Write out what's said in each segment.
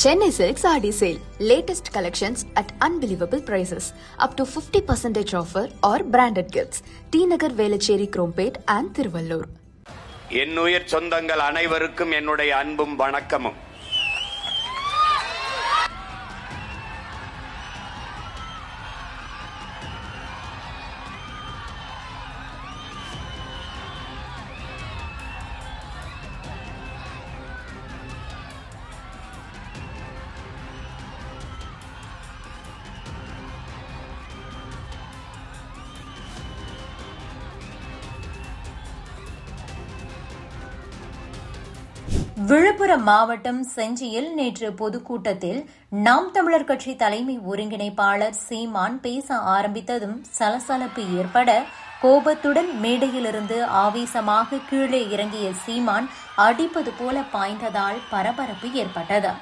Chennai Silks RD Sale. Latest collections at unbelievable prices. Up to 50% offer or branded gifts. T Nagar, Velachery, Krompet and Thiruvallur. என்னுயிர் சொந்தங்கள் அனைவருக்கும் என்னுடைய அன்பும் வணக்கமும். விழுப்புரம் மாவட்டம் செஞ்சியில் நேற்று பொதுக்கூட்டத்தில் நாம் தமிழர் கட்சி தலைமை ஒருங்கிணைப்பாளர் சீமான் பேச ஆரம்பித்ததும் சலசலப்பு ஏற்பட கோபத்துடன் மேடையிலிருந்து ஆவேசமாக கீழே இறங்கிய சீமான் அடிப்பது போல பாய்ந்ததால் பரபரப்பு ஏற்பட்டது.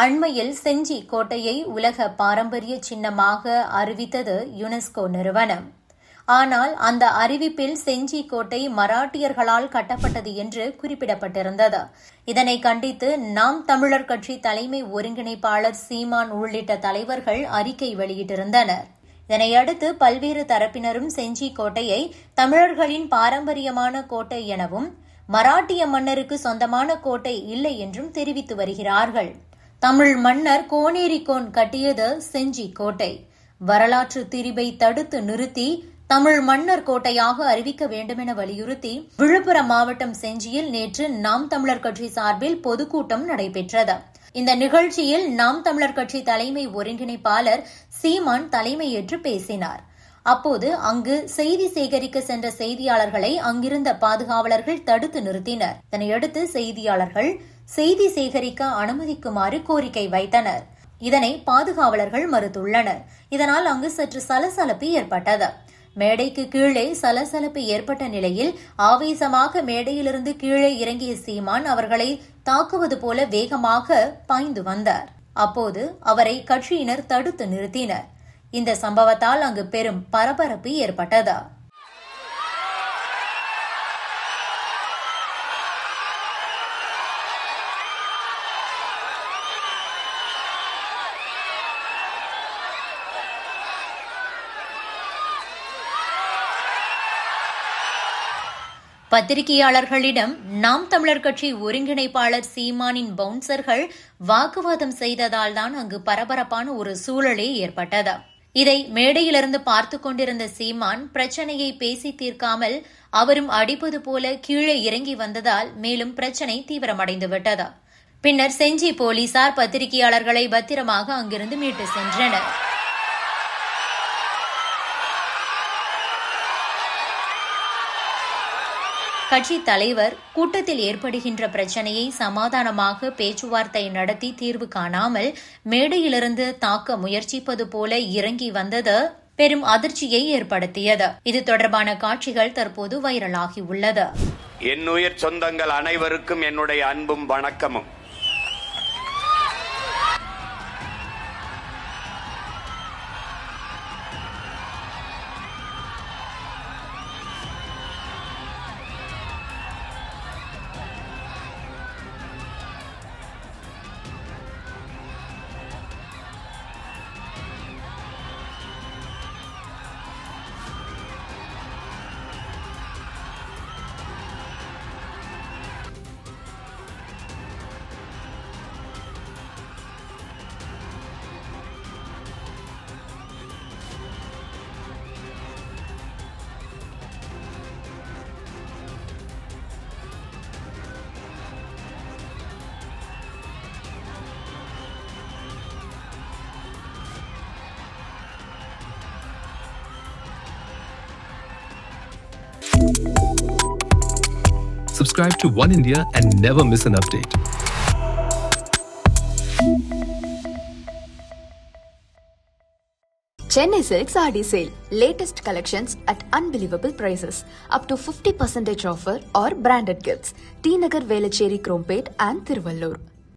அண்மையில் செஞ்சி கோட்டையை உலக பாரம்பரிய சின்னமாக அறிவித்தது யுனெஸ்கோ நிறுவனம். ஆனால் அந்த அறிவிப்பில் செஞ்சி கோட்டை மராட்டியர்களால் கட்டப்பட்டது என்று குறிப்பிடப்பட்டிருந்தது. இதனை கண்டித்து நாம் தமிழர் கட்சி தலைமை ஒருங்கிணைப்பாளர் சீமான் உள்ளிட்ட தலைவர்கள் அறிக்கை வெளியிட்டிருந்தனர். இதனையடுத்து பல்வேறு தரப்பினரும் செஞ்சி கோட்டையை தமிழர்களின் பாரம்பரியமான கோட்டை எனவும் மராட்டிய மன்னருக்கு சொந்தமான கோட்டை இல்லை என்றும் தெரிவித்து வருகிறார்கள். தமிழ் மன்னர் கோனேரிக்கோன் கட்டியது செஞ்சி கோட்டை. வரலாற்று திரிபை தடுத்து நிறுத்தி தமிழ் மன்னர் கோட்டையாக அறிவிக்க வேண்டுமென வலியுறுத்தி விழுப்புரம் மாவட்டம் செஞ்சியில் நேற்று நாம் தமிழர் கட்சி சார்பில் பொதுக்கூட்டம் நடைபெற்றது. இந்த நிகழ்ச்சியில் நாம் தமிழர் கட்சி தலைமை ஒருங்கிணைப்பாளர் சீமான் தலைமையேற்று பேசினார். அப்போது அங்கு செய்தி சேகரிக்க சென்ற செய்தியாளர்களை அங்கிருந்த பாதுகாவலர்கள் தடுத்து நிறுத்தினர். இதனையடுத்து செய்தியாளர்கள் செய்தி சேகரிக்க அனுமதிக்குமாறு கோரிக்கை வைத்தனர். இதனை பாதுகாவலர்கள் மறுத்துள்ளனர். இதனால் அங்கு சற்று சலசலப்பு ஏற்பட்டது. மேடைக்கு கீழே சலசலப்பு ஏற்பட்ட நிலையில் ஆவேசமாக மேடையிலிருந்து கீழே இறங்கிய சீமான் அவர்களை தாக்குவது போல வேகமாக பாய்ந்து வந்தார். அப்போது அவரை கட்சியினர் தடுத்து நிறுத்தினர். இந்த சம்பவத்தால் அங்கு பெரும் பரபரப்பு ஏற்பட்டது. பத்திரிகையாளர்களிடம் நாம் தமிழர் கட்சி ஒருங்கிணைப்பாளர் சீமானின் பவுன்சர்கள் வாக்குவாதம் செய்ததால் தான் அங்கு பரபரப்பான ஒரு சூழலே ஏற்பட்டது. இதை மேடையிலிருந்து பார்த்துக் கொண்டிருந்த சீமான் பிரச்சனையை பேசி தீர்க்காமல் அவரும் அடிப்பது போல கீழே இறங்கி வந்ததால் மேலும் பிரச்சனை தீவிரமடைந்துவிட்டது. பின்னர் செஞ்சி போலீசார் பத்திரிகையாளர்களை பத்திரமாக அங்கிருந்து மீட்டு சென்றனர். கட்சி தலைவர் கூட்டத்தில் ஏற்படுகின்ற பிரச்சனையை சமாதானமாக பேச்சுவார்த்தை நடத்தி தீர்வு காணாமல் மேடையிலிருந்து தாக்க முயற்சிப்பது போல இறங்கி வந்தது பெரும் அதிர்ச்சியை ஏற்படுத்தியது. இது தொடர்பான காட்சிகள் தற்போது வைரலாகியுள்ளது. என்னுயிர் சொந்தங்கள் அனைவருக்கும் என்னுடைய அன்பும் வணக்கமும். Subscribe to One India and never miss an update. Chennai Silks RD Sale. Latest collections at unbelievable prices. Up to 50% offer or branded gifts. T Nagar, Velachery, Krompet and Thiruvallur.